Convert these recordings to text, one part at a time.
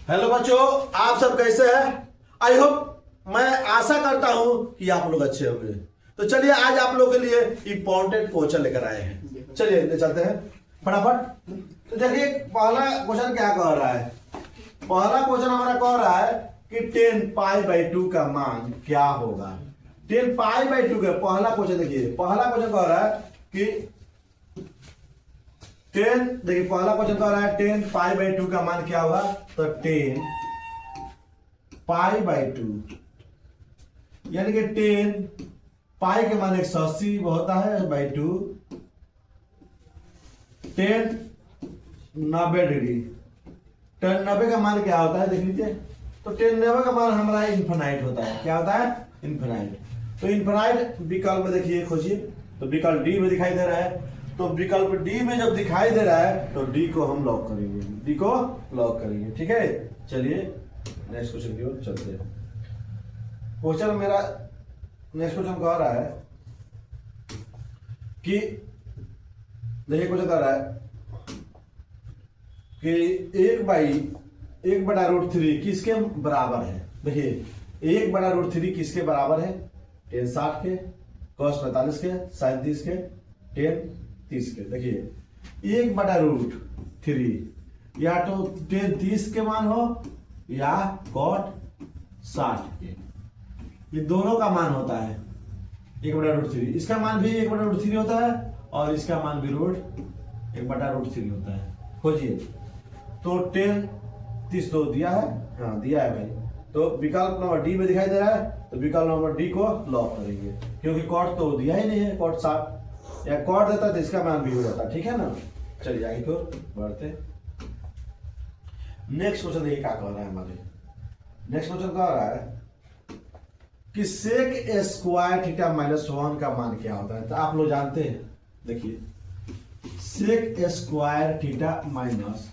Hello बच्चों, आप सब कैसे हैं? आई होप, मैं आशा करता हूं कि आप लोग अच्छे होंगे। तो चलिए आज आप लोगों के लिए इंपॉर्टेंट क्वेश्चन लेकर आए हैं। चलिए ले चलते हैं फटाफट। तो देखिए पहला क्वेश्चन क्या कह रहा है। पहला क्वेश्चन हमारा कह रहा है कि 10π/2 का मान क्या होगा। 10π/2 का पहला क्वेश्चन देखिए, पहला क्वेश्चन कह रहा है कि 10, देखिए पहला क्वेश्चन कह रहा है 10π/2 का मान क्या होगा। तो 10π/2 यानी कि 10 पाई के मान 180 होता है बाई 2, 10 90 डिग्री। 10 90 का मान क्या होता है देख लीजिए। तो 10 90 का मान हमारा इन्फिनाइट होता है। क्या होता है? इन्फिनाइट। तो इन्फिनाइट विकल्प में देखिए, खोजिए। तो विकल्प डी में दिखाई दे रहा है। तो विकल्प डी में जब दिखाई दे रहा है तो डी को हम लॉक करेंगे, डी को लॉक करेंगे। ठीक है, चलिए नेक्स्ट क्वेश्चन की ओर चलते हैं। क्वेश्चन मेरा नेक्स्ट क्वेश्चन कह रहा है कि देखिए क्वेश्चन कह रहा है कि 1/√3 किसके बराबर है। देखिए 1/√3 किसके बराबर है? tan 60 के, cos 45 के, sin 30 के, tan 30 के। देखिए 1/√3 या तो tan 30 के मान हो या cot 60 के, ये दोनों का मान होता है 1/√3। इसका मान भी 1/√3 होता है और इसका मान भी √1/√3 होता है। खोजिए। तो tan 30 तो दिया है, हाँ दिया है भाई। तो विकल्प नंबर डी में दिखाई दे रहा है, तो विकल्प नंबर डी को लॉक करेंगे, क्योंकि कॉट तो दिया ही नहीं है। कॉट 60 या कॉट देता तो इसका मान भी हो जाता। ठीक है ना। चलिए आगे को बढ़ते। नेक्स्ट क्वेश्चन देखिए क्या कह रहा है हमारे। नेक्स्ट क्वेश्चन कह रहा है कि सेक स्क्वायर थीटा -1 का मान क्या होता है। तो आप लोग जानते हैं, देखिए sec square theta minus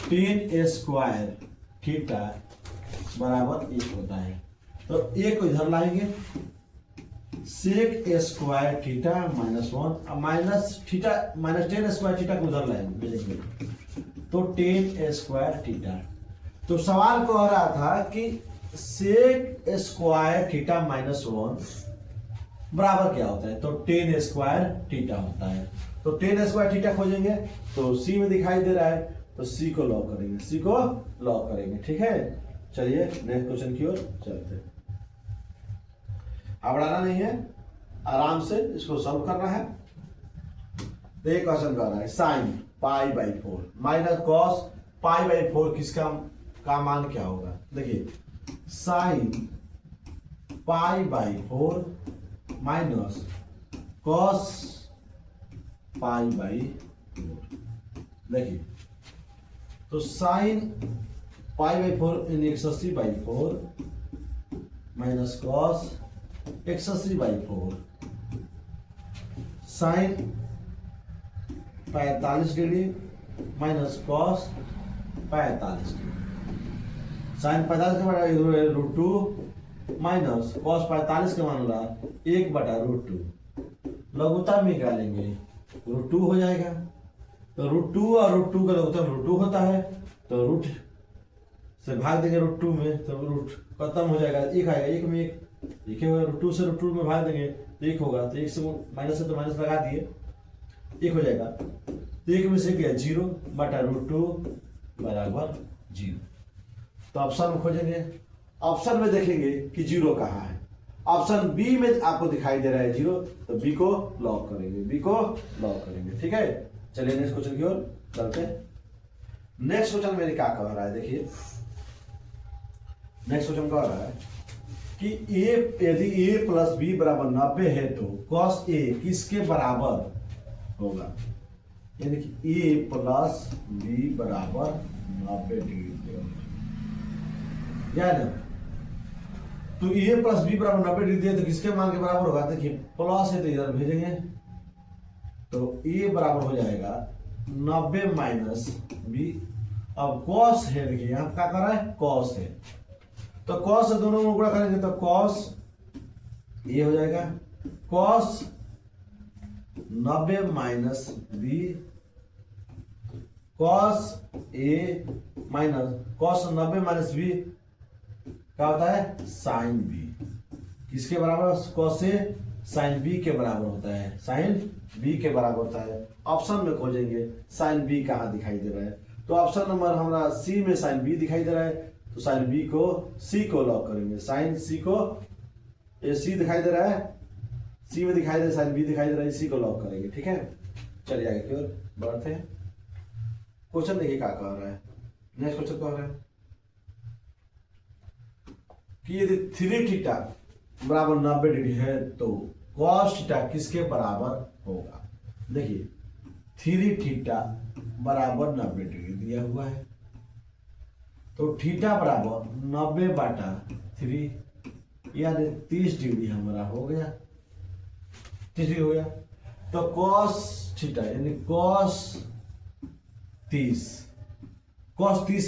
tan square theta बराबर 1 होता है। तो एक को इधर लाएंगे, sec square theta -1 minus theta minus tan square theta को उधर लाएंगे, तो tan स्क्वायर थीटा। तो सवाल कह रहा था कि सेक स्क्वायर थीटा -1 बराबर क्या होता है। तो tan स्क्वायर थीटा होता है। तो tan स्क्वायर थीटा खोजेंगे, तो सी में दिखाई दे रहा है, तो सी को लॉक करेंगे, सी को लॉक करेंगे। ठीक है, चलिए नेक्स्ट क्वेश्चन की ओर चलते हैं। घबराना नहीं है, आराम से इसको सॉल्व करना है। तो एक क्वेश्चन कर रहा है साइन π/4 माइनस कॉस π/4 किसका का मान क्या होगा। देखिए साइन π/4 माइनस कॉस π/4। देखिए तो साइन π/4 यानी 180/4 minus cos 180/4 sine 45 degree minus cos 45 degree. Sine 45 के बराबर √2 माइनस कॉस 45 के मान रहा 1/√2। लघुता में निकालेंगे √2 हो जाएगा। तो √2 और √2 का लघुत्तम √2 होता है, तो रूट से भाग देंगे √2 में, तो रूट खत्म हो जाएगा, एक आएगा, एक में एक होगा। √2 से √2 में भाग देंगे तो एक होगा, तो एक से माइनस है तो माइनस लगा दिए, एक हो जाएगा। तो एक में से क्या 0/√2 बराबर 0। तो ऑप्शन में खोजेंगे, ऑप्शन में देखेंगे कि 0 कहाँ है। ऑप्शन बी में आपको दिखाई दे रहा है 0, तो बी को लॉक करेंगे, बी को लॉक करेंगे। ठीक है, चलिए नेक्स्ट क्वेश्चन की ओर चलते हैं। नेक्स्ट क्वेश्चन मेरे क्या कह रहा है, देखिए नेक्स्ट क्वेश्चन कह रहा है कि यदि a + b = 90 है तो cos a किसके बराबर होगा। यानी कि a + b = 90 डिग्री। या ना, तो a + b = 90 डिग्री दिया तो किसके मान के बराबर होगा। देखिए प्लस है तो इधर भेजेंगे, तो a बराबर हो जाएगा 90 माइनस b। अब कॉस है, देखिए यहां क्या कर रहा है, कॉस है, तो कॉस से दोनों में गुणा करेंगे तो कॉस ये हो जाएगा, cos 90 minus b cos A minus cos 90 minus B क्या होता है साइन बी। किसके बराबर कॉस ए साइन बी के बराबर होता है, साइन बी के बराबर होता है। ऑप्शन में खोजेंगे साइन बी कहाँ दिखाई दे रहा है, तो ऑप्शन नंबर हमारा सी में साइन बी दिखाई दे रहा है, तो साइन बी को सी को लॉक करेंगे। साइन सी को ए सी दिखाई दे रहा है, सी में दिखाई दे रहा है, साइन बी दिखाई दे रहा है, सी को लॉक करेंगे। ठीक है, चलिए आगे की ओर बढ़ते हैं। क्वेश्चन देखिए क्या कह रहा है। नेक्स्ट क्वेश्चन कह रहा है कि यदि 3 थीटा बराबर 90 डिग्री है तो कॉस थीटा किसके बराबर होगा। देखिए 3 थीटा बराबर 90 डिग्री दिया हुआ है, तो थीटा बराबर 90/3 यानी 30 डिग्री हमारा हो गया, 30 डिग्री हो गया। तो कॉस थीटा यानी कॉस 30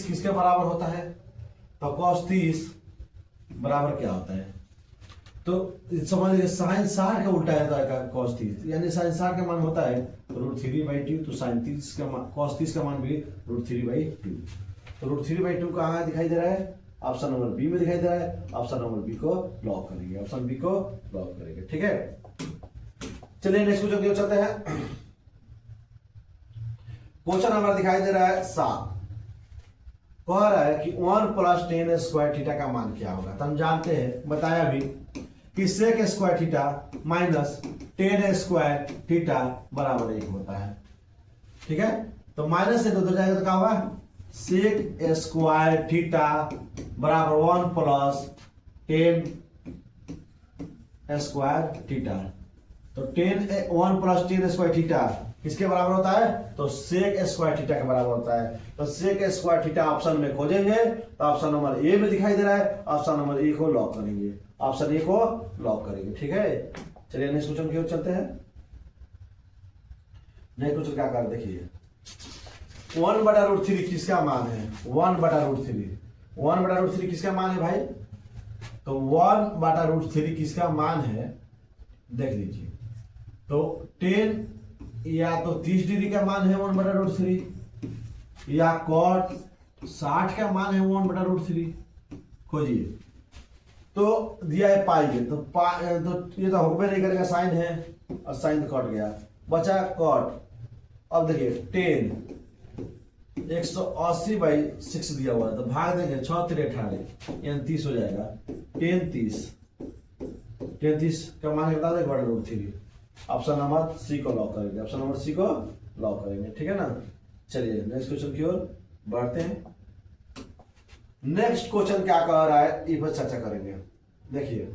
किसके बराबर होता है, तो कॉस 30 बराबर क्या होता है, तो समझ लीजिए साइन 60 का उल्टा है कॉस 30 यानी साइन 60 का मान होता है √3/2, तो साइन 30 का मान कॉस 30 का मान भी √3/2। तो √3/2 कहाँ दिखाई दे रहा है, ऑप्शन नंबर बी में दिखाई दे रहा है। ऑप्शन नंबर बी को लॉक करेंगे, ऑप्शन बी को लॉक करेंगे। ठीक है, चलिए नेक्स्ट क्वेश्चन की ओर चलते हैं। क्वेश्चन नंबर दिखाई दे रहा है 7, कह रहा है कि 1 + tan² थीटा का मान क्या होगा। तो हम जानते हैं, बताया भी कि sec² theta minus tan² theta बराबर 1 होता है। ठीक है, तो माइनस से उधर जाएगा तो क्या होगा, sec² थीटा बराबर 1 + tan² थीटा। तो 1 + tan² थीटा किसके बराबर होता है, तो sec² थीटा के बराबर होता है। तो sec² थीटा ऑप्शन में खोजेंगे, तो ऑप्शन नंबर ए में दिखाई दे रहा है, ऑप्शन नंबर ए को लॉक करेंगे, ऑप्शन ए को लॉक करेंगे। ठीक है, चलिए नेक्स्ट क्वेश्चन की ओर चलते हैं। नेक्स्ट क्वेश्चन क्या कर देखिए, 1/√3 किसका मान है, 1/√3 1/√3 किसका मान है भाई, तो 1/√3 किसका मान है देख लीजिए। तो 10 या तो 30 डिग्री का मान है 1/√3 या cot 60 का मान है 1/√3 खोजिए। तो दिया है पाई के, तो ये तो होबे नहीं करेगा, साइन है और साइन तो कट गया, बचा cot। अब देखिए 10 180/6 दिया हुआ है, तो भाग देंगे 6 × 3 = 18 यानी 30 हो जाएगा। 10 30 का मान बता दें 1/√3। ऑप्शन नंबर सी को लॉक करेंगे, ऑप्शन नंबर सी को लॉक करेंगे। ठीक है ना, चलिए नेक्स्ट क्वेश्चन की ओर बढ़ते हैं। नेक्स्ट क्वेश्चन क्या कह रहा है इस पर चर्चा करेंगे। देखिए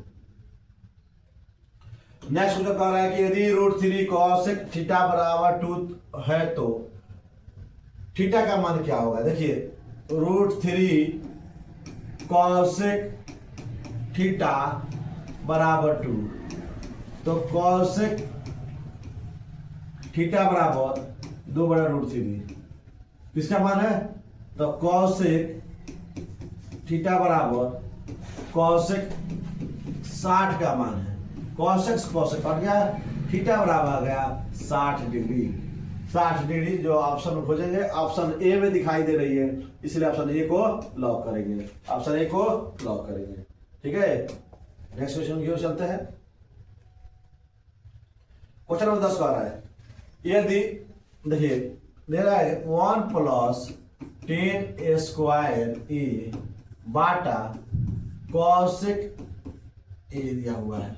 नेक्स्ट क्वेश्चन कह रहा है कि यदि √3 cosec थीटा बराबर 2 है तो थीटा का मान क्या होगा। देखिए √3 cosec थीटा बराबर 2, तो cosec थीटा बराबर 2/√3 किसका मान है, तो cosec थीटा बराबर cosec 60 का मान है। cosec कट गया, थीटा बराबर आ गया 60 डिग्री। 60 डिग्री जो ऑप्शन में खोजेंगे, ऑप्शन ए में दिखाई दे रही है, इसलिए ऑप्शन ए को लॉक करेंगे, ऑप्शन ए को लॉक करेंगे। ठीक है, नेक्स्ट क्वेश्चन की ओर चलते हैं। क्वेश्चन नंबर 10 का रहा है, यदि देखिए दे रहा है 1 + tan² ए बाटा cosec ए दिया हुआ है,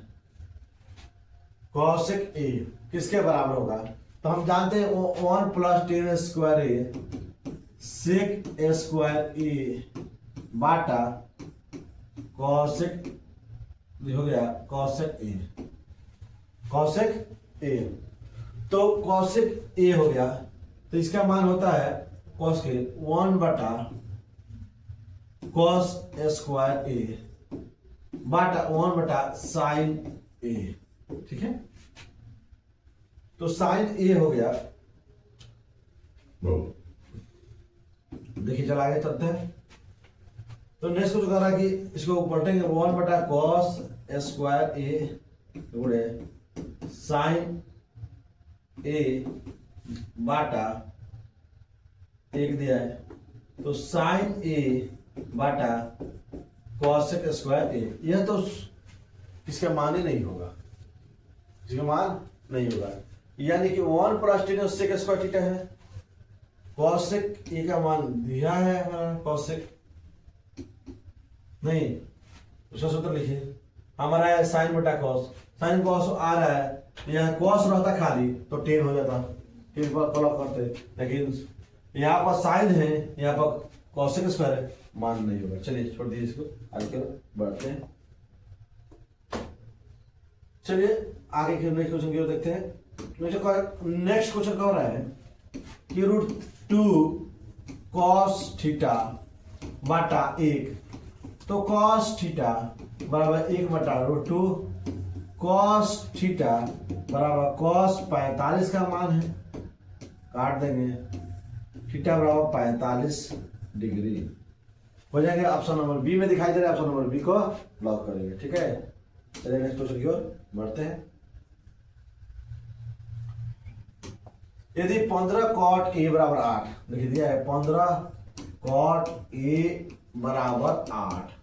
cosec ए किसके बराबर होगा। तो हम जानते हैं 1 + tan² ए sec² ए बाटा cosec हो गया cosec ए। तो cosec ए हो गया, तो इसका मान होता है cos के 1/cos² ए बाटा 1/sin ए। ठीक है, तो sin ए हो गया। देखिए चला आगे चलते हैं। तो नेक्स्ट को जो कह रहा है कि इसको पलटेंगे 1/cos² ए गुणे sin ए बाटा एक दिया है, तो साइन ए बटा कॉसेक स्क्वायर ए, यह तो इसका मान ही नहीं होगा, इसका मान नहीं होगा, यानी कि 1 plus tan sec square theta है। कॉसेक ए का मान दिया है हमारा, कॉसेक नहीं, उसका सूत्र लिखिए, हमारा है साइन बटा कॉस, साइन कॉस आ रहा है, यह कॉस रहता खाली तो 10 हो जाता, फिर प्लग करते, लेकिन यहाँ पर साइन है, यहाँ पर कॉसेक स्क्वायर है, मान नहीं होगा। चलिए छोड़ दीजिए इसको, आगे बढ़ते हैं। चलिए आगे के नेक्स्ट क्वेश्चन की ओर देखते हैं। नेक्स्ट क्वेश्चन कह रहा है कि √2 कॉस थीटा बटा 1, तो कॉस थीटा बराबर 1 बटा √2 कॉस थीटा बराबर कॉस 45 का मान है, काट देंगे, थीटा बराबर 45 डिग्री हो जाएंगे। ऑप्शन नंबर बी में दिखाई दे रहा है, ऑप्शन नंबर बी को लॉक करेंगे। ठीक है, चलिए नेक्स्ट क्वेश्चन की ओर बढ़ते हैं। यदि 15 कॉट ए बराबर 8, लिख दिया है 15 कॉट ए बराबर 8,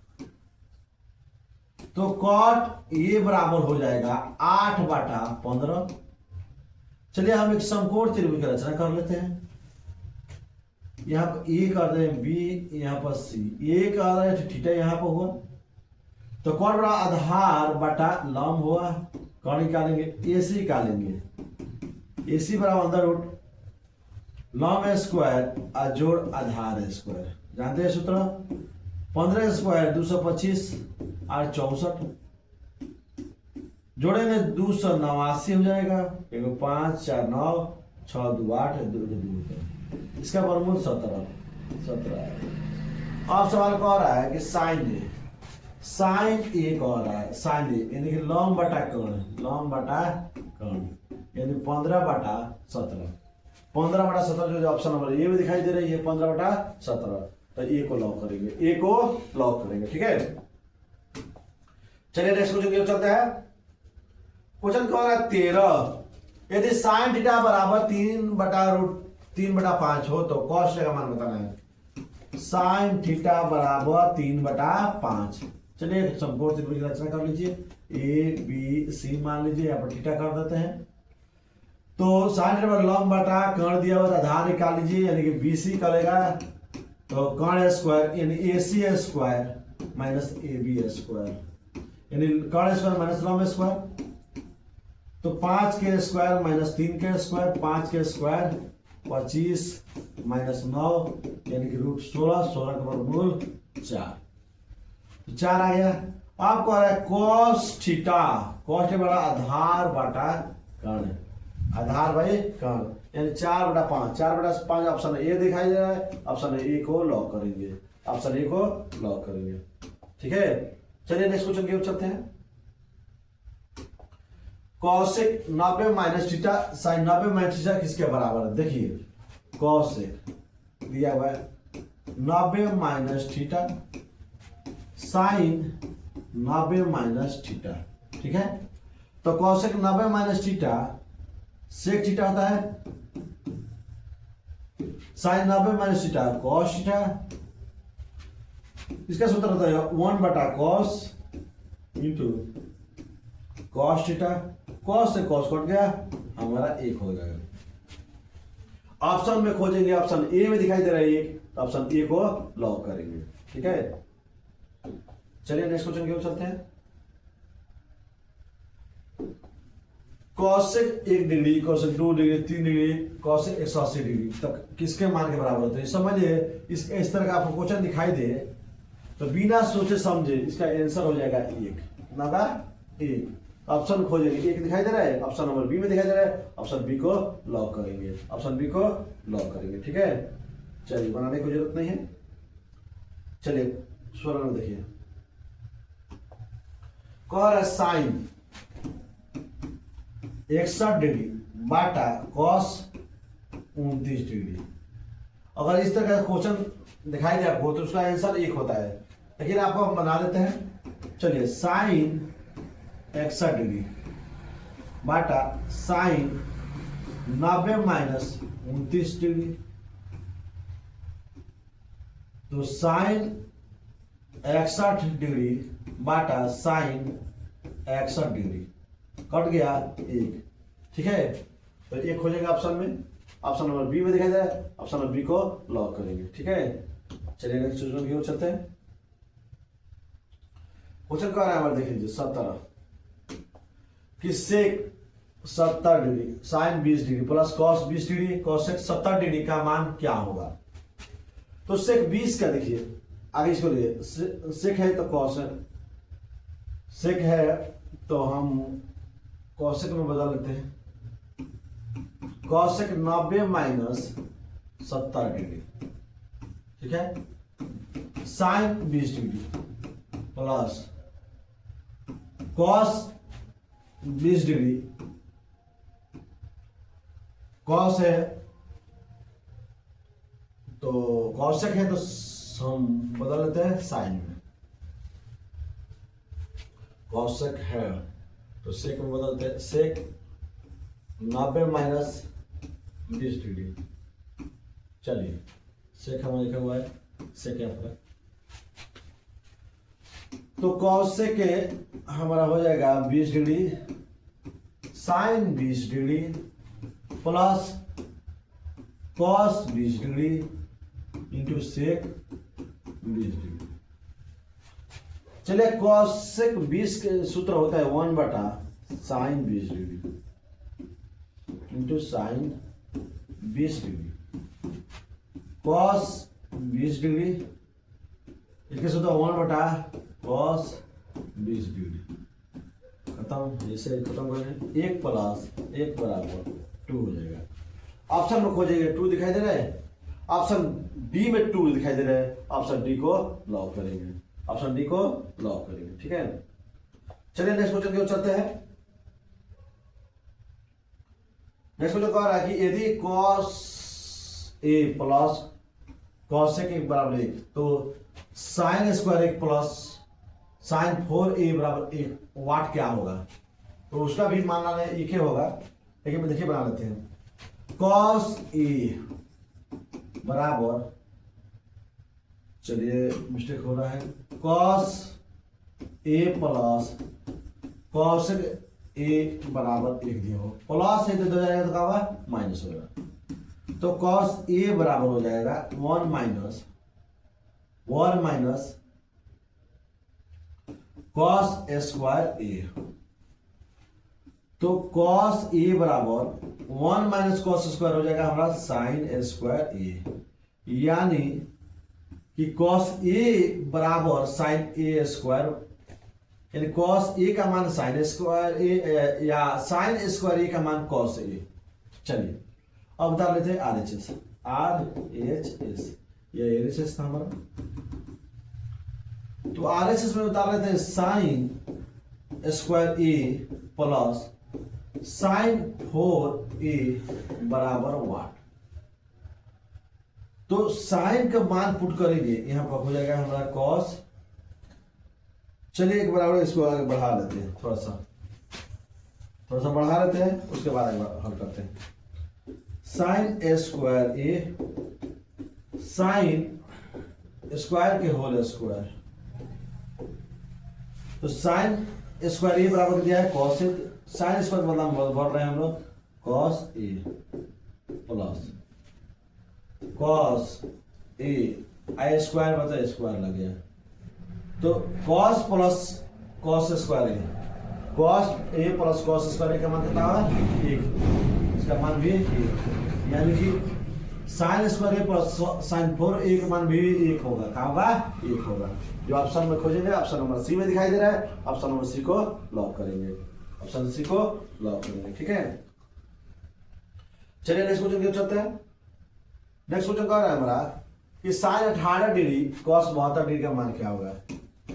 तो कॉट ए बराबर हो जाएगा 8 बटा 15। चलिए हम एक समकोण त्रिभुज की रचना कर लेते हैं। यहाँ पर ए कर दें बी, यहाँ पर सी, ए कर रहे थे थीटा यहाँ पर हुआ, तो कौन बड़ा आधार बटा लंब हुआ, कौन निकालेंगे, AC निकालेंगे, AC बराबर अंदर रूट लंब स्क्वायर जोड़ आधार स्क्वायर, जानते हैं सूत्र, 15 स्क्वायर 225 और 64, जोड़ेंगे 289 हो जाएगा, 5 4 9 6 2 8 2 2, इसका वर्गमूल 17 है। अब सवाल कह रहा है कि साइन ए कह रहा है, साइन ए यानी कि लंब बटा कर्ण, यानी 15 बटा 17, 15 बटा 17 जो ऑप्शन नंबर ए में दिखाई दे रही है 15 बटा 17, तो ए को लॉक करेंगे, ए को लॉक करेंगे। ठीक है, चलिए नेक्स्ट क्वेश्चन की ओर चलते हैं। क्वेश्चन कह रहा है 13, यदि साइन थीटा बराबर 3 बटा 5 हो तो कॉस का मान बताना है। साइन थीटा बराबर 3 बटा 5, चलिए समकोण त्रिभुज की रचना कर लीजिए, ए बी सी मान लीजिए, यहाँ पर थीटा कर देते हैं, तो साइन थीटा लंब बटा कर्ण दिया हुआ आधार निकाल लीजिए, यानी कि BC करेगा, तो कर्ण स्क्वायर यानी AC square minus AB square, यानी कर्ण स्क्वायर माइनस लंब स्क्वायर, तो 5 के स्क्वायर माइनस 3 के स्क्वायर, 5 के स्क्वायर 25 माइनस 9 यानी कि √16, 16 का वर्गमूल 4 आ गया। आप कह रहा है कॉस थीटा बड़ा आधार बटा कर्ण, आधार भाई कर्ण, यानी 4 बटा 5, 4 बटा 5 ऑप्शन ए दिखाई दे रहा है, ऑप्शन ए को लॉक करेंगे, ऑप्शन ए को लॉक करेंगे। ठीक है, चलिए नेक्स्ट क्वेश्चन की ओर चलते हैं। Cosec 90 minus theta sine 90 minus theta किसके बराबर है, देखिए कॉसेक दिया हुआ है 90 minus theta sine 90 minus theta, ठीक है, तो cosec 90 minus theta sec theta होता है, sine 90 minus theta cos theta, इसका सूत्र होता है 1 बटा cos into cos theta, cos से कॉस कट गया, हमारा 1 हो जाएगा। ऑप्शन में खोजेंगे, ऑप्शन ए में दिखाई दे रहा है 1, तो ऑप्शन ए को लॉक करेंगे। ठीक है, चलिए नेक्स्ट क्वेश्चन की ओर चलते हैं। Cosec 1 degree, cosec 2 degree, 3 degree, cosec 180 degree तक किसके मान के बराबर होते हैं, समझिए। इस तरह का आपको क्वेश्चन दिखाई दे तो बिना सोचे समझे इसका आंसर हो जाएगा 1 ना 1। ऑप्शन खोजेंगे, 1 दिखाई दे रहा है, ऑप्शन नंबर बी में दिखाई दे रहा है, ऑप्शन बी को लॉक करेंगे, ऑप्शन बी को लॉक करेंगे। ठीक है, चलिए बनाने की जरूरत नहीं है। चलिए 16 में देखिए, कह रहा है साइन 61 डिग्री बाटा कॉस 29 डिग्री। अगर इस तरह का क्वेश्चन दिखाई दे आपको तो उसका आंसर 1 होता है, लेकिन आपको हम बना देते हैं। चलिए साइन 61 डिग्री बाटा साइन 90 माइनस 29 डिग्री, तो साइन 61 डिग्री बाटा साइन 61 डिग्री कट गया एक। ठीक है, तो एक हो जाएगा ऑप्शन में, ऑप्शन नंबर बी में दिखाई दे रहा है, ऑप्शन नंबर बी को लॉक करेंगे। ठीक है, चलिए नेक्स्ट क्वेश्चन की ओर चलते हैं। क्वेश्चन क्या रहा है हमारे, देख लीजिए 17 कि सेक 70 degree sine 20 degree plus cos 20 degree cos 70 degree का मान क्या होगा। तो सेक 20 का देखिए आगे इसको लिए सेक है तो कॉस सेक है तो हम कॉसेक में बदल लेते हैं। Cosec 90 minus 70 degree. ठीक है, sine 20 degree plus cos 20 degree, cos है तो कॉसेक है तो हम बदल लेते हैं साइन में। कॉसेक है तो सेक में बदलते हैं, सेक 90 माइनस 20 डिग्री। चलिए सेक हमारा लिखा हुआ है सेक पर, तो कॉसेक हमारा हो जाएगा 20 degree sine 20 degree plus cos 20 degree into sec 20 degree. चलिए कॉसेक 20 के सूत्र होता है 1 बटा sine 20 degree into sine 20 degree cos 20 degree, इसके सूत्र 1 बटा कॉस 20 डिग्री। खत्म, इसे खत्म करेंगे, 1 प्लस 1 बराबर 2 हो जाएगा। ऑप्शन में खोजेंगे 2 दिखाई दे रहा है, ऑप्शन बी में 2 दिखाई दे रहा है, ऑप्शन डी को लॉक करेंगे, ऑप्शन डी को लॉक करेंगे। ठीक है, चलिए नेक्स्ट क्वेश्चन की ओर चलते हैं। नेक्स्ट क्वेश्चन कह रहा है कि यदि कॉस ए प्लस कॉसेक 1 बराबर 1 तो sine square 1 plus sign 4a बराबर 1 वाट क्या होगा। तो उसका भी मानना है एक ही होगा, लेकिन देखिए बना लेते हैं। कॉस ए बराबर, चलिए मिस्टेक हो रहा है, कॉस ए प्लस कॉसेक ए बराबर 1 दिया हो, प्लस है तो दो जाएगा तो क्या होगा माइनस होगा। तो कॉस ए बराबर हो जाएगा 1 माइनस कॉस स्क्वायर ए। तो कॉस ए बराबर 1 माइनस कॉस स्क्वायर हो जाएगा हमारा साइन स्क्वायर ए, यानी कि कॉस ए बराबर साइन ए स्क्वायर, यानी कॉस ए का मान साइन स्क्वायर ए या साइन स्क्वायर ए का मान कॉस ए। चलिए अब बता लेते हैं RHS, ये RHS था हमारा, तो RHS में बता लेते हैं साइन स्क्वायर ए प्लस साइन 4a बराबर वाट। तो साइन का मान पुट करेंगे, यहां पर हो जाएगा हमारा कॉस, चलिए एक बराबर इसको आगे बढ़ा लेते हैं, थोड़ा सा बढ़ा लेते हैं, उसके बाद हल करते हैं। साइन स्क्वायर ए साइन स्क्वायर के होल स्क्वायर, तो साइन स्क्वायर ए बराबर दिया है कॉस ए, साइन स्क्वायर मतलब बढ़ रहे हैं हम लोग cos A plus cos A, I square मतलब स्क्वायर लग गया, तो cos plus cos square A, cos A plus cos square ए का मान कितना है 1, इसका मान भी 1, यानी कि साइन स्क्वायर ए प्लस साइन 4a का मान भी 1 होगा, कहाँ होगा 1 होगा। जो ऑप्शन में खोजेंगे ऑप्शन नंबर सी में दिखाई दे रहा है, ऑप्शन नंबर सी को लॉक करेंगे, ऑप्शन सी को लॉक करेंगे। ठीक है, चलिए नेक्स्ट क्वेश्चन की ओर चलते हैं। नेक्स्ट क्वेश्चन कह रहा है हमारा कि साइन 18 डिग्री कॉस 72 डिग्री का मान क्या होगा।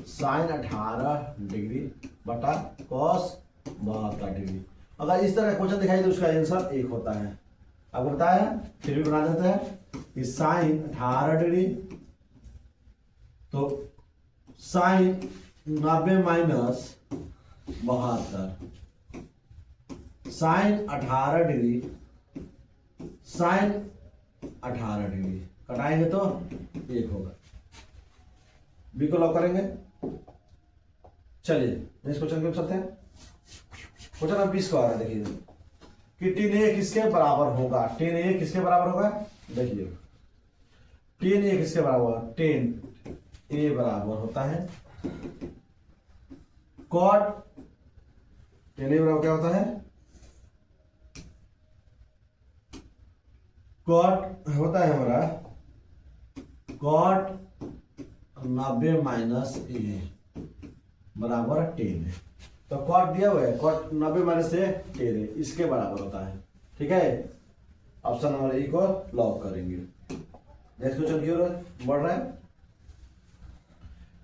साइन 18 डिग्री बटा कॉस 72 डिग्री, अगर इस तरह क्वेश्चन दिखाई दे उसका आंसर 1 होता है। आपको बताया फिर भी बना देते हैं कि साइन 18 डिग्री, तो sine 90 minus 72, sine 18 degree sine 18 degree, कटाएंगे तो 1 होगा। बी को लॉक करेंगे। चलिए नेक्स्ट क्वेश्चन की ओर चलते हैं। क्वेश्चन नंबर 20 को आ रहा है, देखिए कि टेन ए किसके बराबर होगा। टेन ए किसके बराबर होगा, देखिए टेन ए किसके बराबर होगा। टेन ए बराबर होता है कॉट, टेन ए बराबर क्या होता है, कॉट होता है हमारा कॉट 90 माइनस ए बराबर 10 है। तो कॉट दिया हुआ है, कॉट 90 माइनस से 10 है, इसके बराबर होता है। ठीक है, ऑप्शन नंबर ए को लॉक करेंगे। नेक्स्ट क्वेश्चन की ओर बढ़ रहा है।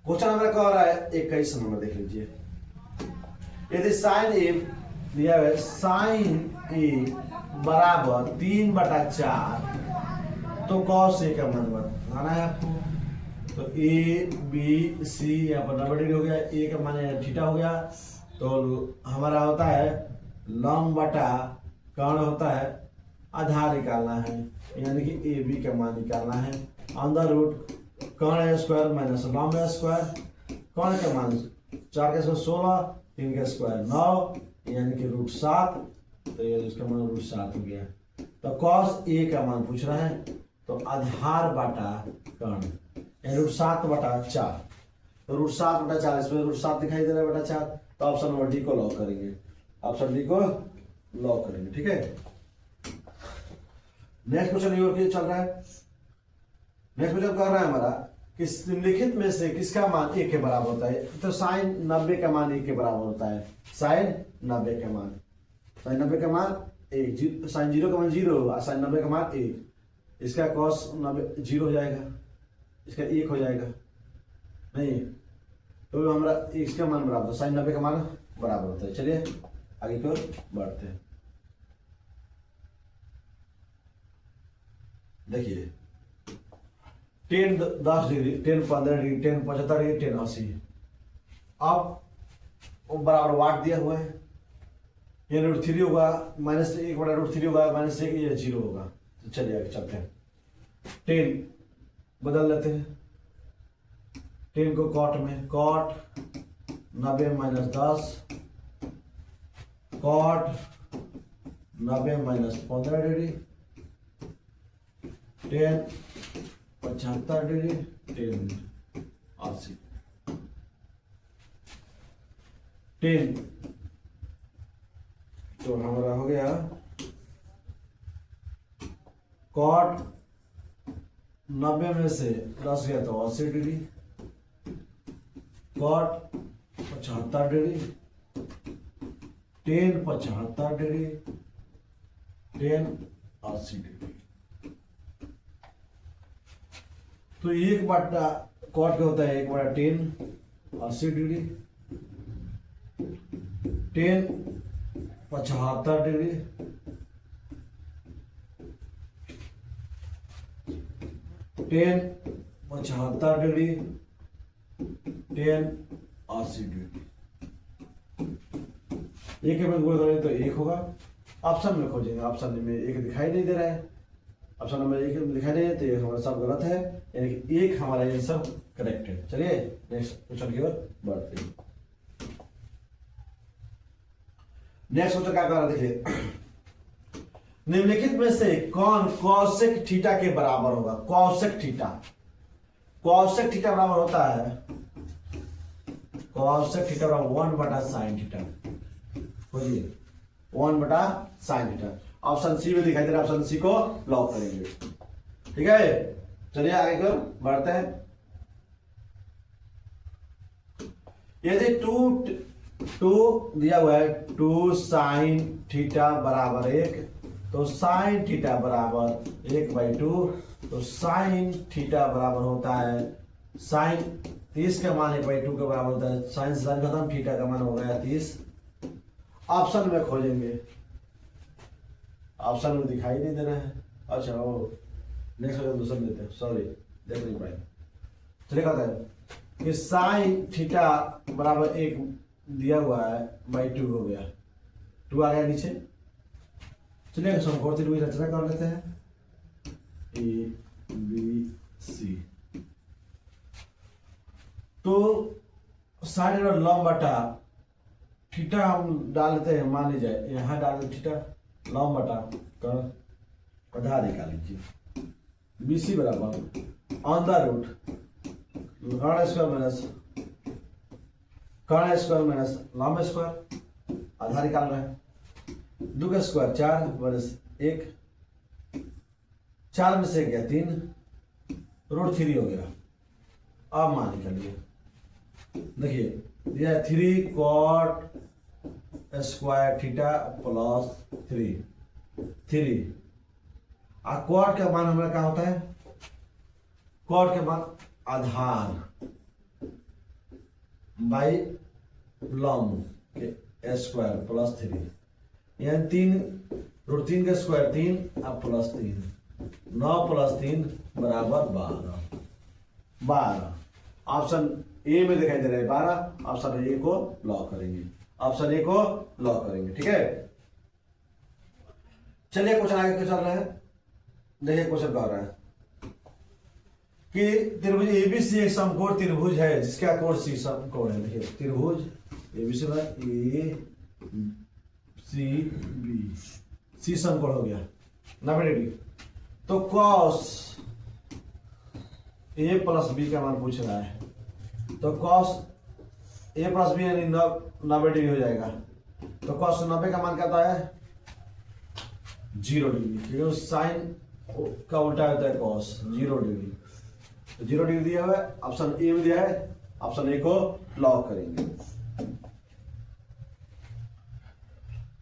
क्वेश्चन हमारा कह रहा है 21 नंबर, देख लीजिए। यदि साइन ए दिया हुआ है, साइन ए बराबर 3/4, तो कॉस ए का मान बताना है आपको। तो ए बी सी यहाँ पर 90 डिग्री हो गया, ए का मान थीटा हो गया, तो हमारा होता है लंब बटा कर्ण होता है आधार निकालना है, यानी कि ए बी का मान निकालना है। अंडर रूट कर्ण स्क्वायर माइनस लंब स्क्वायर, कर्ण का मान 4 के स्क्वायर 16, 3 के स्क्वायर 9, यानी कि √7, तो ये इसका मान √7 हो गया। तो कॉस ए का मान पूछ रहा है, तो आधार बटा कर्ण √7/4, तो √7/4, इसमें √7 दिखाई दे रहा है बटा 4, तो ऑप्शन नंबर डी को लॉक करेंगे। ऑप्शन डी को लॉक करेंगे। ठीक है, नेक्स्ट क्वेश्चन ये चल रहा है। नेक्स्ट क्वेश्चन कर रहा है हमारा कि निम्नलिखित में से किसका मान ए के बराबर होता है। तो साइन 90 का मान ए के बराबर होता है। साइन 90 का मान, साइन 90 का मान एक, साइन 0 का मान 0, साइन 90 का मान 1, इसका कॉस 90 0 हो जाएगा, इसका 1 हो जाएगा नहीं, तो हमारा इसका मान बराबर, साइन 90 का मान बराबर होता है। चलिए आगे की ओर बढ़ते हैं। देखिए 10 10 डिग्री, 10 15 डिग्री, 10 75 डिग्री, 10 80, अब वो बराबर वाट दिया हुआ है। ये √3 होगा, -1/√3 होगा, -1, ये 0 होगा। तो चलिए आगे चलते हैं। 10 बदल लेते हैं, 10 को कॉट में, cot 90 minus 10, cot 90 minus 15 degree, 10 75 degree, 10 80, 10, तो हमारा हो गया कॉट 90 में से 10 गया तो 80 degree, cot 75 degree, 10 75 degree, 10 80 degree. तो 1/, कॉट का होता है 1/10 80 डिग्री, 10 75 डिग्री, 10 75 डिग्री, 10 80 डिग्री। एक में गुण करें तो 1 होगा। ऑप्शन में खोजेंगे, ऑप्शन में 1 दिखाई नहीं दे रहा है, ऑप्शन नंबर 1 दिखाई नहीं दे, तो ये हमारा सब गलत है, यानी कि 1 हमारा आंसर करेक्ट है। चलिए नेक्स्ट क्वेश्चन की ओर बढ़ते हैं। नेक्स्ट क्वेश्चन क्या कर रहा है, देखिए निम्नलिखित में से कौन कॉसेक थीटा के बराबर होगा। कॉसेक थीटा, कॉसेक थीटा बराबर होता है, कॉसेक थीटा बराबर 1/sin थीटा, खोजिए 1/sin थीटा। ऑप्शन सी में दिखाई दे रहा है, ऑप्शन सी को लॉक करेंगे। ठीक है, चलिए आगे की ओर बढ़ते हैं। यदि 2 दिया हुआ है, 2 sin थीटा बराबर 1, तो sin थीटा बराबर 1/2, तो sin थीटा बराबर होता है sin 30 का मान 1/2 के बराबर होता है। sin से खत्म, थीटा का मान हो गया 30। ऑप्शन में खोजेंगे, ऑप्शन में दिखाई नहीं दे रहा है। अच्छा वो नेक्स्ट क्वेश्चन दूसरा लेते हैं, सॉरी देख नहीं पाए। चलिए कहते हैं कि साइन थीटा बराबर 1 दिया हुआ है, 2 हो गया, 2 आ गया नीचे। चलिए समकोण की रचना कर लेते हैं, ए बी सी। तो साइन और लंब बटा थीटा हम डालते हैं, मान लीजिए यहाँ डाल दे थीटा, लंब बटा कर्ण आधार निकाल लीजिए, BC बराबर अंडर रूट कर्ण स्क्वायर माइनस लंब स्क्वायर, आधार निकाल रहे हैं, 2 का स्क्वायर 4 माइनस 1, 4 में से गया 3, √3 हो गया। अब मान निकालिए, देखिए यह 3 cot स्क्वायर थीटा प्लस 3 और cot का मान हमारा क्या होता है, cot के मान आधार बाई लंब के स्क्वायर प्लस 3, यानी 3 का स्क्वायर 3 और प्लस 3, 9 प्लस 3 बराबर 12। ऑप्शन ए में दिखाई दे रहा है 12, ऑप्शन ए को लॉक करेंगे, ऑप्शन ए को लॉक करेंगे। ठीक है, चलिए क्वेश्चन आगे क्यों चल रहा है। देखिए क्वेश्चन कह रहा है कि त्रिभुज एबीसी एक समकोण त्रिभुज है जिसका कोण सी समकोण है। देखिए त्रिभुज एबीसी में ए सी बी, सी समकोण हो गया 90 डिग्री। तो कॉस ए प्लस बी का मान पूछ रहा है, तो कॉस ए प्लस बी यानी 90 डिग्री हो जाएगा। तो कॉस 90 का मान क्या आता है 0 डिग्री, क्योंकि साइन का उल्टा होता है कॉस 0 डिग्री। तो 0 डिग्री दिया हुआ है, ऑप्शन ए में दिया है, ऑप्शन ए को लॉक करेंगे।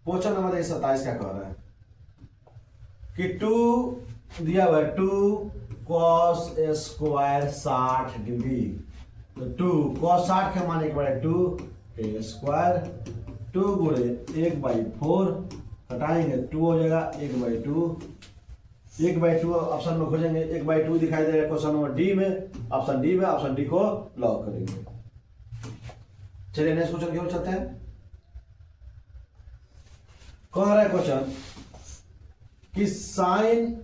क्वेश्चन नंबर 27 क्या कह रहा है कि 2 दिया हुआ है 2 cos स्क्वायर 60 डिग्री। तो 2 cos 60 का मान 1/2 a स्क्वायर, 2 गुणे 1/4 हटाएंगे 2 हो जाएगा 1/2 ऑप्शन में खोजेंगे, 1/2 दिखाई दे रहा है क्वेश्चन नंबर डी में, ऑप्शन डी में, ऑप्शन डी को लॉक करेंगे। चलिए नेक्स्ट क्वेश्चन की ओर चलते हैं। कह रहा है क्वेश्चन कि साइन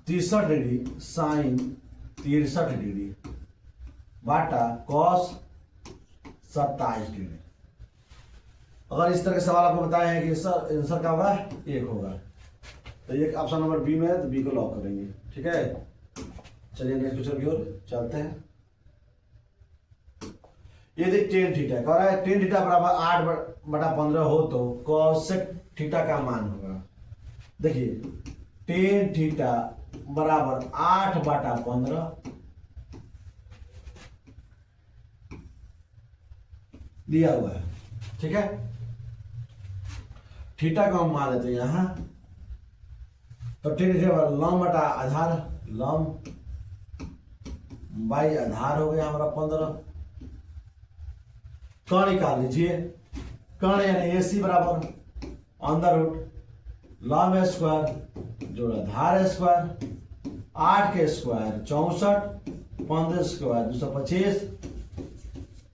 63 डिग्री बाटा कॉस 27 डिग्री। अगर इस तरह के सवाल आपको बताए हैं कि सर आंसर क्या होगा 1 होगा, तो एक ऑप्शन नंबर बी में है, तो बी को लॉक करेंगे। ठीक है, चलिए नेक्स्ट क्वेश्चन की ओर चलते हैं। यदि टेन थीटा कह रहा है, टेन थीटा बराबर 8/15 हो तो कॉसेक थीटा का मान होगा। देखिए टेन थीटा बराबर 8/15 दिया हुआ है। ठीक है, थीटा को हम मान लेते हैं यहां, तो टेन थीटा बराबर लंब बटा आधार, लंब बाई आधार हो गया हमारा 15। कर्ण निकाल लीजिए, कर्ण यानी AC बराबर अंडर रूट लंब स्क्वायर जोड़ आधार स्क्वायर, 8 के स्क्वायर 64, 15 स्क्वायर 225,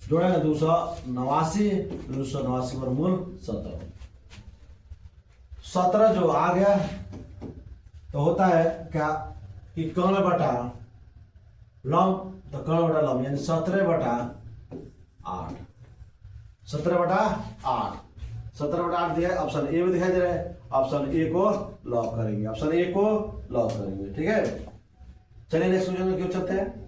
जोड़ेंगे 289 वर्गमूल 17 जो आ गया तो होता है क्या कि कर्ण बटा लंब, तो कर्ण बटा लंब यानी 17/8, 17/8 दिया है, ऑप्शन ए में दिखाई दे रहा है, ऑप्शन ए को लॉक करेंगे, ऑप्शन ए को लॉक करेंगे। ठीक है, चलिए नेक्स्ट क्वेश्चन में क्यों चलते हैं।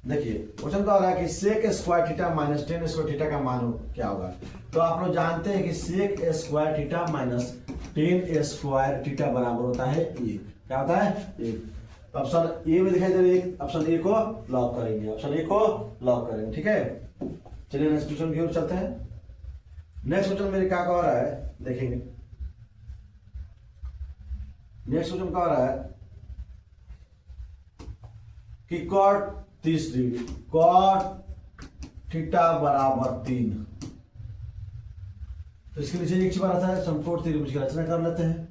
देखिए क्वेश्चन कह रहा है कि sec square theta minus tan square theta का मान क्या होगा। तो आप लोग जानते हैं कि sec square theta minus tan square theta बराबर होता है 1। क्या होता है 1। ऑप्शन ए में दिखाई दे रही है, ऑप्शन ए को लॉक करेंगे, ऑप्शन ए को लॉक करेंगे। ठीक है, चलिए नेक्स्ट क्वेश्चन की ओर चलते हैं। नेक्स्ट क्वेश्चन मेरे क्या कह रहा है देखेंगे। नेक्स्ट क्वेश्चन कह रहा है कि कॉट 30 डिग्री, कॉट थीटा बराबर 3। तो इसके नीचे एक चीज आता है, समकोण त्रिभुज की रचना कर लेते हैं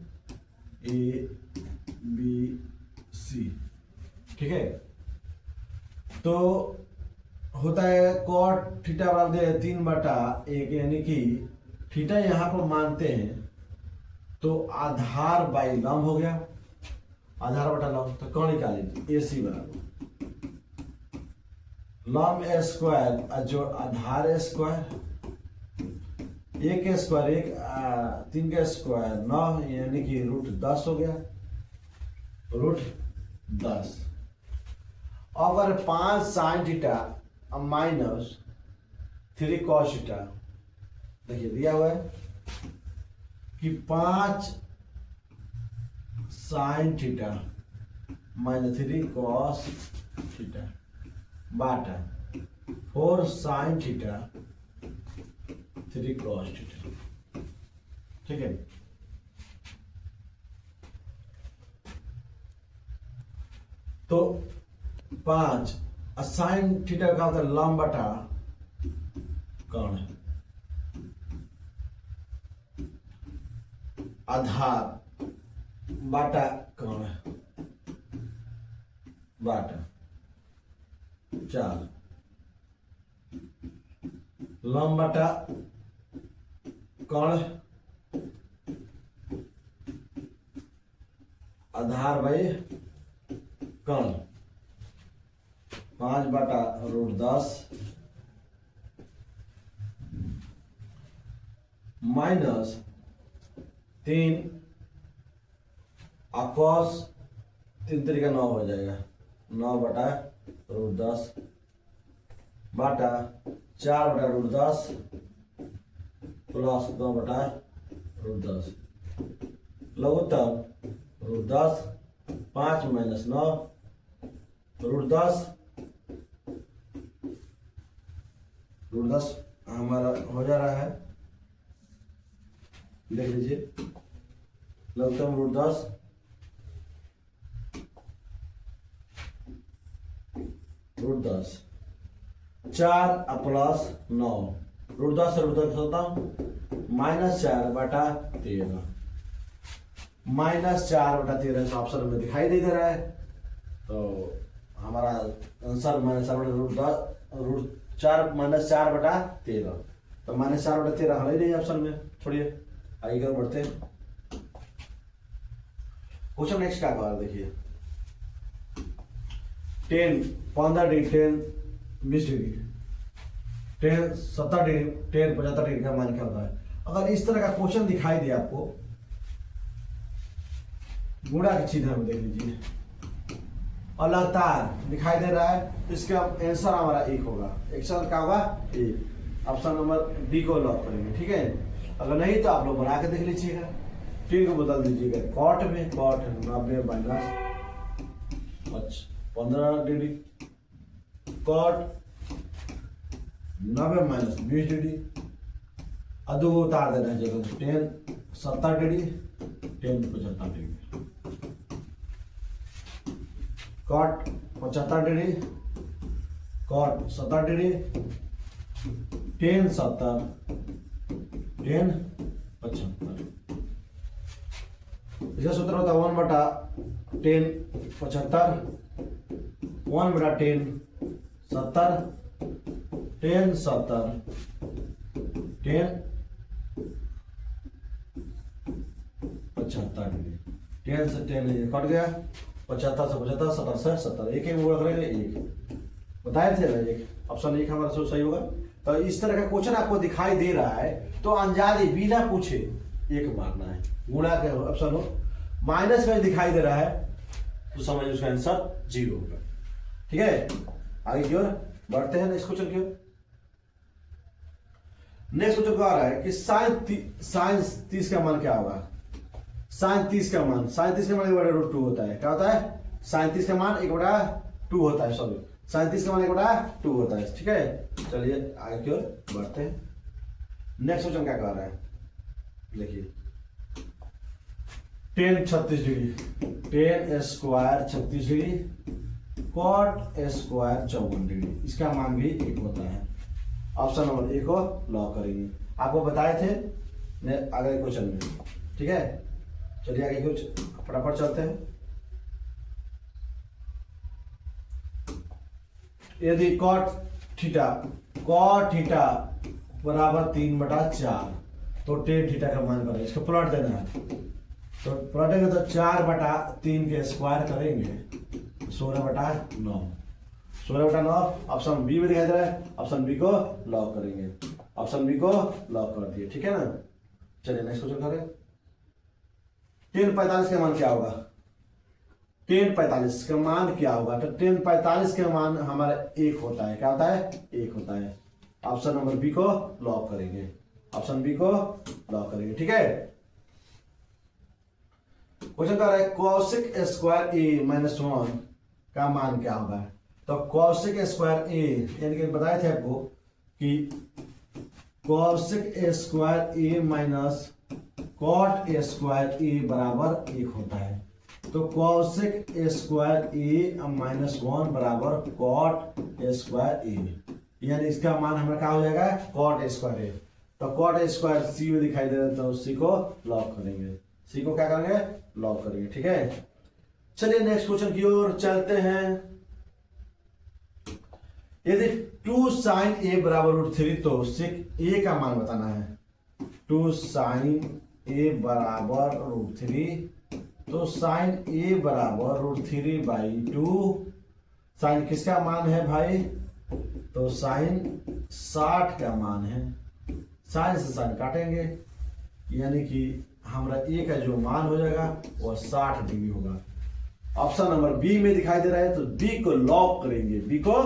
ABC। ठीक है, तो होता है कॉट थीटा बराबर 3/1, यानी कि थीटा यहां पर मानते हैं तो आधार बाई लंब हो गया, आधार बटा लंब। तो कौन निकालेंगे AC बराबर लॉम ए स्क्वायर जो आधार स्क्वायर, एक के स्क्वायर एक, तीन के स्क्वायर 9, यानी कि रूट 10 हो गया, रूट 10। अगर 5 sine theta minus 3 cos theta, देखिए दिया हुआ है कि 5 sine theta minus 3 cos theta बाटा 4 साइन थीटा 3 कॉस थीटा, ठीक है। तो 5 साइन थीटा का होता है लंब बटा कौन है आधार बाटा कौन है बाटा 4, लंब बटा कौन आधार भाई कौन 5 बटा रूट 10 माइनस 3 कॉस 3 तरीका 9 हो जाएगा, 9 बटा रूट 10 बाटा 4 बटा रूट 10 प्लस 2 बटा रूट 10 लघुत्तम रूट 10, 5 माइनस 9 रूट 10, रूट 10 हमारा हो जा रहा है, देख लीजिए लघुत्तम रूट 10 रूट 10 4 प्लस 9 रूट 10 से रूट 10 होता माइनस 4 बटा 13, माइनस 4 बटा 13 ऑप्शन में दिखाई नहीं दे रहा है, तो हमारा आंसर माइनस 4 बटा रूट 4 माइनस 4 बटा 13, तो माइनस 4 बटा 13 हल ही नहीं ऑप्शन में, छोड़िए आगे कर बढ़ते हैं। क्वेश्चन नेक्स्ट क्या कहा देखिए 10 15 डिग्री 10 20 डिग्री 10 70 डिग्री 10 75 डिग्री का मान क्या होता है। अगर इस तरह का क्वेश्चन दिखाई दे आपको गुणा की चिन्ह में देख लीजिए और लगातार दिखाई दे रहा है तो इसका आंसर हमारा 1 होगा, आंसर क्या होगा 1, ऑप्शन नंबर डी को लॉक करेंगे, ठीक है। अगर नहीं तो आप लोग बना के देख लीजिएगा, 3 को बदल दीजिएगा कॉट में, cot 90 minus 15 degree cot 90 minus 20 degree, अदो उतार देना है जगह 10 70 degree 10 75 degree cot 75 degree cot 70 degree 10 70 10 75, इसका सूत्र होता है 1 बटा 10 75 1 बटा 10 70 10 70 10 75 डिग्री, 10 से 10 कट गया, 75 से 75 70 से 70, एक एक गुणा करेंगे 1, बताए थे ना 1, ऑप्शन 1 हमारा सब सही होगा। तो इस तरह का क्वेश्चन आपको दिखाई दे रहा है तो अंजादी बिना पूछे 1 मारना है, गुणा के ऑप्शन हो, माइनस में दिखाई दे रहा है तो समझ उसका आंसर 0 होगा, ठीक है। आगे की ओर बढ़ते हैं नेक्स्ट क्वेश्चन की ओर। नेक्स्ट क्वेश्चन क्या आ रहा है कि साइन 30 का मान क्या होगा, साइन 30 का मान 1 बटा रूट 2 होता है, क्या होता है साइन 30 का मान 1 बटा 2 होता है, सॉरी साइन 30 का मान 1 बटा 2 होता है, ठीक है। चलिए आगे की ओर बढ़ते हैं। नेक्स्ट क्वेश्चन क्या कह रहा है देखिए 10 36 degree 10 square 36 degree cot square 54 degree, इसका मान भी 1 होता है, ऑप्शन नंबर 1 को लॉक करेंगे, आपको बताए थे अगले क्वेश्चन में, ठीक है। चलिए आगे कुछ फटाफट चलते हैं। यदि कॉट थीटा बराबर 3 बटा 4 तो टेन थीटा का मान करें, इसको प्लॉट देना है, तो प्लॉटेंगे तो 4 बटा 3 के स्क्वायर करेंगे 16 बटा 9 16/9 ऑप्शन बी में दिखाई दे रहा है, ऑप्शन बी को लॉक करेंगे, ऑप्शन बी को लॉक कर दिए, ठीक है ना। चलिए नेक्स्ट क्वेश्चन करें। 10/45 का मान क्या होगा? 10/45 का मान क्या होगा? तो 10/45 का मान हमारा 1 होता है। क्या होता है? 1 होता है। ऑप्शन नंबर बी को लॉक करेंगे, ऑप्शन बी को लॉक करेंगे, ठीक है। क्वेश्चन कर रहा है कॉसिक स्क्वायर ए माइनस 1 का मान क्या होगा? तो कॉसिक स्क्वायर ए यानी कि बताए थे आपको कि कॉसिक स्क्वायर ए माइनस कॉट स्क्वायर ए बराबर 1 होता है। तो कॉसिक स्क्वायर ए माइनस 1 बराबर कॉट स्क्वायर ए, यानी इसका मान हमारा क्या हो जाएगा? कॉट स्क्वायर ए। तो कॉट स्क्वायर सी में दिखाई दे रहा है, तो सी को लॉक करेंगे, सी को क्या करेंगे? लॉक करेंगे, ठीक है। चलिए नेक्स्ट क्वेश्चन की ओर चलते हैं। यदि 2 साइन ए बराबर √3 तो सेक ए का मान बताना है। 2 साइन ए बराबर √3 तो साइन ए बराबर √3/2। साइन किसका मान है भाई? तो साइन 60 का मान है। साइन से साइन काटेंगे, यानी कि हमारा ए का जो मान हो जाएगा वह 60 डिग्री होगा। ऑप्शन नंबर बी में दिखाई दे रहा है, तो बी को लॉक करेंगे, बी को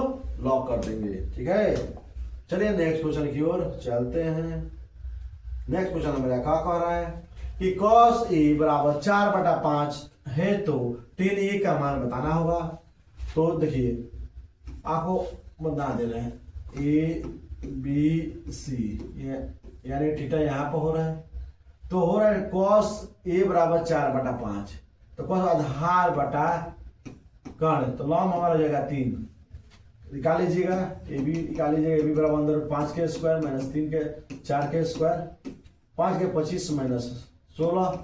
लॉक कर देंगे, ठीक है। चलिए नेक्स्ट क्वेश्चन की ओर चलते हैं। नेक्स्ट क्वेश्चन हमारा क्या कह रहा है कि cos ए बराबर 4/5 है, तो tan ए का मान बताना होगा। तो देखिए आपको बता दे रहे हैं ए बी सी, यानी थीटा यहाँ पर हो रहा है, तो हो रहा है cos ए बराबर 4/5, तो cos आधार बटा कर्ण, तो लॉम हमारा हो जाएगा 3। निकाल लीजिएगा, ए बी निकाल लीजिएगा, ए बी बराबर अंदर 5 के स्क्वायर माइनस 3 के 4 के स्क्वायर, 5 के 25 माइनस 16,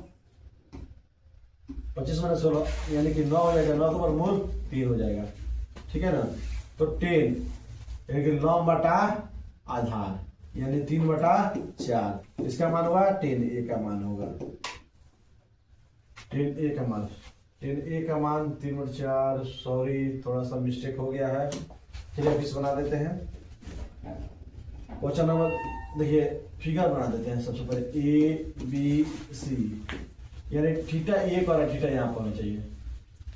25 माइनस 16 यानी कि 9 हो जाएगा, 9 के वर्गमूल 3 हो जाएगा, ठीक है ना। तो 10 यानी कि 9 बटा आधार यानी 3/4, इसका मान होगा 10a का मान होगा, 10a का मान, 10a का मान 3/4, सॉरी थोड़ा सा मिस्टेक हो गया है, चलिए अब इस बना देते हैं। क्वेश्चन नंबर देखिए फिगर बना देते हैं। सबसे पहले ए बी सी, यानी थीटा ए का थीटा यहाँ पर होना चाहिए,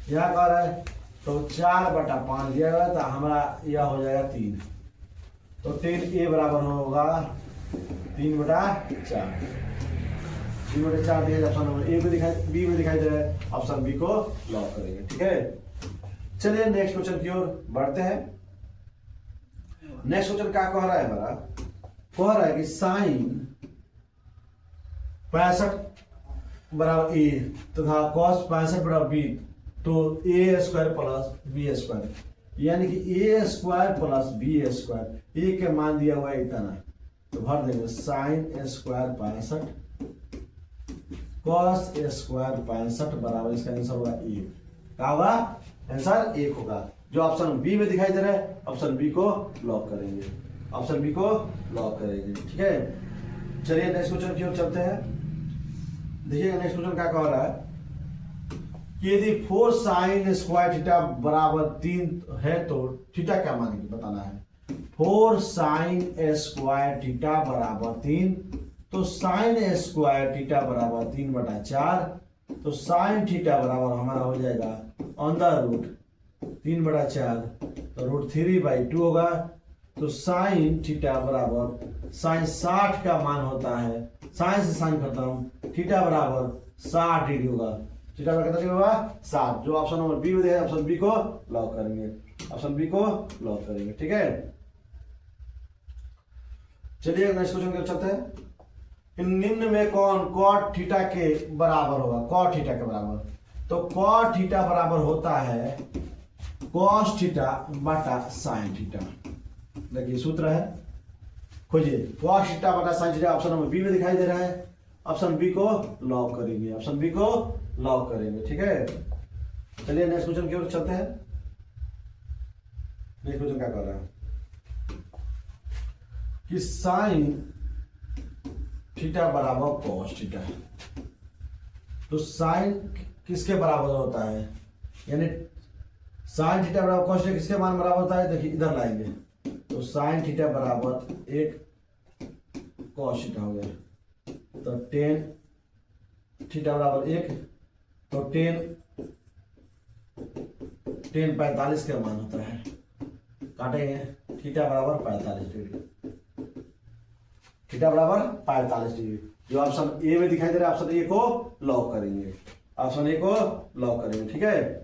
यहाँ का रहा है तो 4/5 दिया गया था, हमारा यह हो जाएगा 3, तो 10a बराबर होगा 3/4, 3/4 दिया। ऑप्शन नंबर ए में दिखाई, बी में दिखाई दे रहा है, ऑप्शन बी को लॉक करेंगे, ठीक है। चलिए नेक्स्ट क्वेश्चन की ओर बढ़ते हैं। नेक्स्ट क्वेश्चन क्या कह रहा है हमारा? कह रहा है कि साइन 65 बराबर ए तथा कॉस 65 बराबर बी, तो ए स्क्वायर प्लस बी स्क्वायर, यानी कि ए स्क्वायर प्लस बी स्क्वायर, ए के मान दिया हुआ है इतना, तो भर देंगे साइन स्क्वायर 65 कॉस स्क्वायर 65 बराबर, इसका आंसर होगा 1। क्या होगा? आंसर 1 होगा, जो ऑप्शन बी में दिखाई दे रहा है, ऑप्शन बी को लॉक करेंगे, ऑप्शन बी को लॉक करेंगे, ठीक है। चलिए नेक्स्ट क्वेश्चन की ओर चलते हैं। देखिएगा नेक्स्ट क्वेश्चन क्या कह रहा है कि यदि 4 साइन स्क्वायर थीटा बराबर 3 है तो थीटा क्या मान बताना है। 4 साइन स्क्वायर थीटा बराबर 3, तो साइन स्क्वायर थीटा बराबर 3/4, तो साइन थीटा बराबर हमारा हो जाएगा अंडर रूट 3/4, तो √3/2 होगा। तो साइन थीटा बराबर साइन 60 का मान होता है, साइन से साइन करता हूं, थीटा बराबर 60 डिग्री होगा, थीटा बराबर कितना डिग्री होगा? 60, जो ऑप्शन नंबर बी में दिया है, ऑप्शन बी को लॉक करेंगे, ऑप्शन बी को लॉक करेंगे, ठीक है। चलिए नेक्स्ट क्वेश्चन की ओर चलते हैं। निम्न में कौन कॉट थीटा के बराबर होगा? कॉट थीटा के बराबर, तो कॉट थीटा बराबर होता है कॉस थीटा बटा साइन थीटा। देखिए सूत्र है, खोजिए कॉस थीटा बटा sine theta, option number B में दिखाई दे रहा है, ऑप्शन बी को लॉक करेंगे, ऑप्शन बी को लॉक करेंगे, ठीक है। चलिए नेक्स्ट क्वेश्चन की ओर चलते हैं। नेक्स्ट क्वेश्चन क्या कर रहा है कि साइन थीटा बराबर कॉस थीटा, तो साइन किसके बराबर होता है, यानी साइन थीटा बराबर कॉस थीटा किसके मान बराबर होता है, देखिए इधर लाएंगे तो साइन थीटा बराबर 1 कॉस थीटा हो गया, तो टेन थीटा बराबर 1, तो टेन 45 का मान होता है, काटेंगे थीटा बराबर 45 डिग्री, थीटा बराबर 45 डिग्री। जो ऑप्शन ए में दिखाई दे रहा है ऑप्शन ए को लॉक करेंगे, ऑप्शन ए को लॉक करेंगे, ठीक है।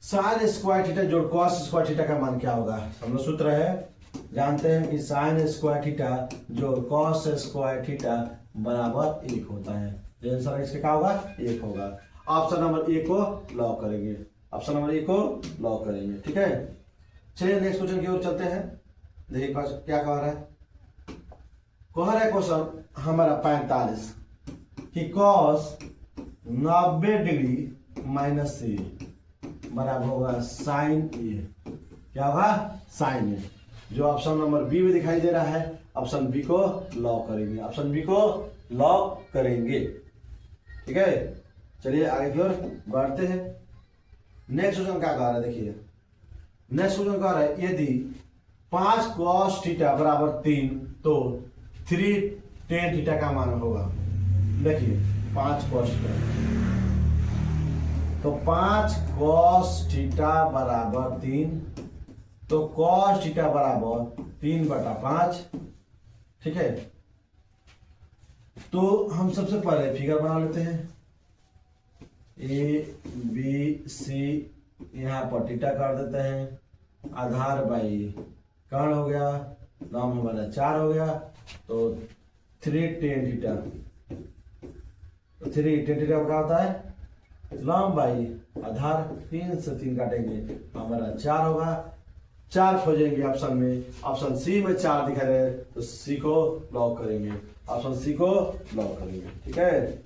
साइन स्क्वायर थीटा जोड़ कॉस स्क्वायर थीटा का मान क्या होगा, हम लोग सूत्र है जानते हैं कि साइन स्क्वायर थीटा जोड़ कॉस स्क्वायर थीटा बराबर 1 होता है, जो आंसर इसका क्या होगा 1 होगा। ऑप्शन नंबर ए को लॉक करेंगे, ऑप्शन नंबर ए को लॉक करेंगे, ठीक है। चलिए नेक्स्ट क्वेश्चन की ओर चलते हैं। देखिए क्या कह रहा है, कह रहा है क्वेश्चन हमारा 45 कि कॉस 90 डिग्री माइनस ए बराबर होगा साइन ए, क्या होगा साइन ए। जो ऑप्शन नंबर बी में दिखाई दे रहा है ऑप्शन बी को लॉक करेंगे, ऑप्शन बी को लॉक करेंगे, ठीक है। चलिए आगे की ओर बढ़ते हैं। नेक्स्ट क्वेश्चन क्या कह रहा है, देखिए नेक्स्ट क्वेश्चन कह रहा है यदि 5 कॉस थीटा बराबर 3 तो 3 टेन थीटा का मान होगा। देखिए 5 कॉस थीटा, तो 5 कॉस थीटा बराबर 3, तो कॉस थीटा बराबर 3/5, ठीक है। तो हम सबसे पहले फिगर बना लेते हैं, ए बी सी, यहाँ पर थीटा कर देते हैं, आधार बाई कर्ण हो गया, नाम हमारा 4 हो गया, तो 3 टेन थीटा, तो 3 टेन थीटा क्या होता है लंब बाई आधार, 3 से 3 काटेंगे हमारा 4 होगा, 4 खोजेंगे ऑप्शन में, ऑप्शन सी में 4 दिखा रहे हैं तो सी को लॉक करेंगे, ऑप्शन सी को लॉक करेंगे, ठीक है।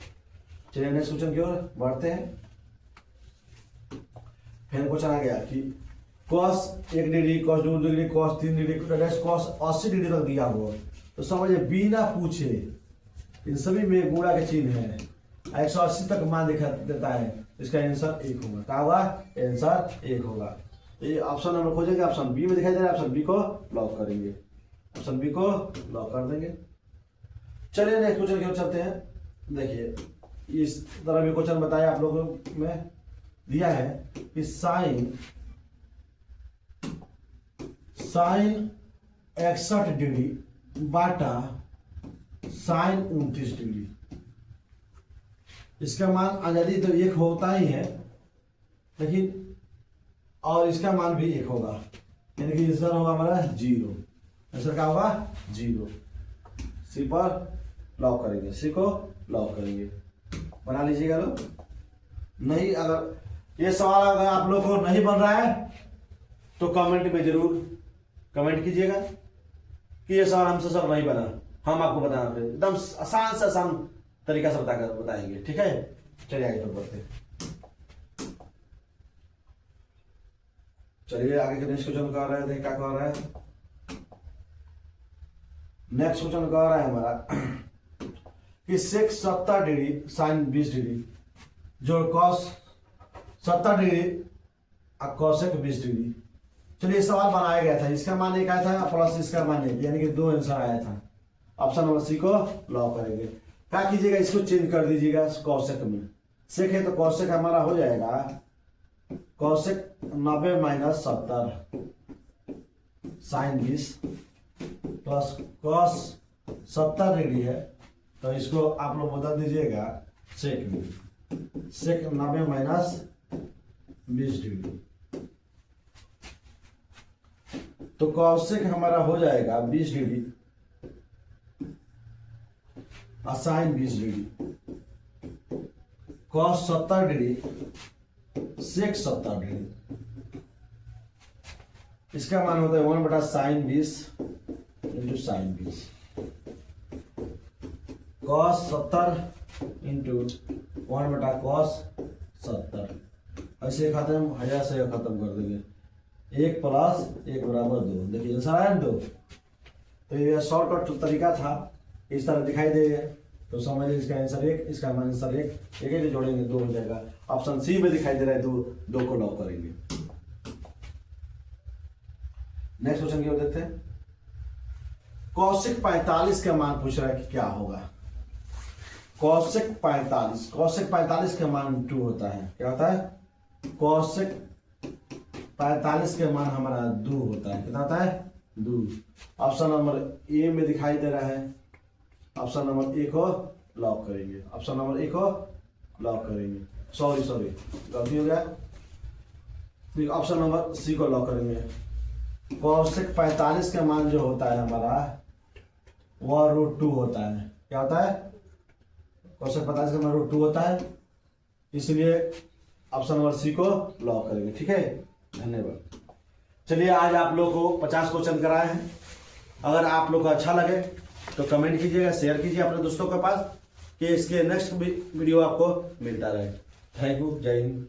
चलिए नेक्स्ट क्वेश्चन की ओर बढ़ते हैं। फिर क्वेश्चन आ गया कि cos 1 degree, cos 2 degree, cos 3 degree, cos 80 degree तक दिया हुआ, तो समझिए बिना पूछे इन सभी में गुणा के चिन्ह है, 180 तक मान दिखा देता है, इसका आंसर 1 होगा, क्या होगा आंसर 1 होगा। ये ऑप्शन नंबर खोजेंगे, ऑप्शन बी में दिखाई दे रहा है, ऑप्शन बी को लॉक करेंगे, ऑप्शन बी को लॉक कर देंगे। चलिए नेक्स्ट क्वेश्चन की ओर चलते हैं। देखिए इस तरह भी क्वेश्चन बताया आप लोगों में दिया है कि साइन 61 डिग्री बाटा साइन 29 डिग्री, इसका मान आजादी तो 1 होता ही है, लेकिन और इसका मान भी 1 होगा, यानी कि आंसर होगा हमारा 0, आंसर क्या होगा 0। सी पर लॉक करेंगे, सी को लॉक करेंगे, बना लीजिएगा लोग। नहीं अगर ये सवाल अगर आप लोग को नहीं बन रहा है तो कमेंट में जरूर कमेंट कीजिएगा कि ये सवाल हमसे सब नहीं बना, हम आपको बता रहे एकदम आसान से आसान तरीका से बताएंगे, ठीक है। चलिए आगे बढ़ते हैं। चलिए आगे के नेक्स्ट क्वेश्चन कह रहे हैं, क्या कह रहा है नेक्स्ट क्वेश्चन कह रहा है हमारा कि सेक 70 डिग्री साइन 20 डिग्री जो कॉस 70 डिग्री और कॉसेक 20 डिग्री। चलिए सवाल बनाया गया था, इसका मान 1 आया था प्लस इसका मान 1, यानी कि 2 आंसर आया था, ऑप्शन नंबर सी को लॉक करेंगे। क्या कीजिएगा इसको चेंज कर दीजिएगा कॉसेक में, सेक है तो कॉसेक हमारा हो जाएगा cosec 90 minus 70 sine 20 plus cos 70 degree है तो इसको आप लोग बदल दीजिएगा सेक में, सेक 90 माइनस 20 डिग्री, तो कॉसेक हमारा हो जाएगा 20 डिग्री और sine 20 degree, cos 70 degree sec 70 degree, इसका मान होता है 1 बटा sine 20 into sine 20, cos 70 into 1 बटा कॉस 70, ऐसे खत्म 1000 से खत्म कर देंगे, 1 प्लस 1 बराबर 2। देखिए आंसर आया 2, तो ये शॉर्टकट तरीका था, इस तरह दिखाई दे तो समझ लीजिए इसका आंसर 1, इसका आंसर 1, एक एक जोड़ेंगे 2 हो जाएगा। ऑप्शन सी में दिखाई दे रहा है 2 को लॉक करेंगे। नेक्स्ट क्वेश्चन की ओर देखते हैं। कौशिक 45 का मान पूछ रहा है कि क्या होगा। कौशिक 45 का मान 2 होता है। क्या होता है? कौशिक 45 का मान हमारा 2 होता है। कितना होता है? 2। ऑप्शन नंबर ए में दिखाई दे रहा है। ऑप्शन नंबर ए को लॉक करेंगे। ऑप्शन नंबर ए को लॉक करेंगे। सॉरी गलती हो गया। ऑप्शन नंबर सी को लॉक करेंगे। कौशिक 45 का मान जो होता है हमारा वह √2 होता है। क्या होता है? कौशिक 45 का मान √2 होता है, इसलिए ऑप्शन नंबर सी को लॉक करेंगे। ठीक है, धन्यवाद। चलिए आज आप लोग को 50 क्वेश्चन कराए हैं। अगर आप लोग को अच्छा लगे तो कमेंट कीजिएगा, शेयर कीजिए अपने दोस्तों के पास कि इसके नेक्स्ट वीडियो आपको मिलता रहे। Thank you. जय हिंद।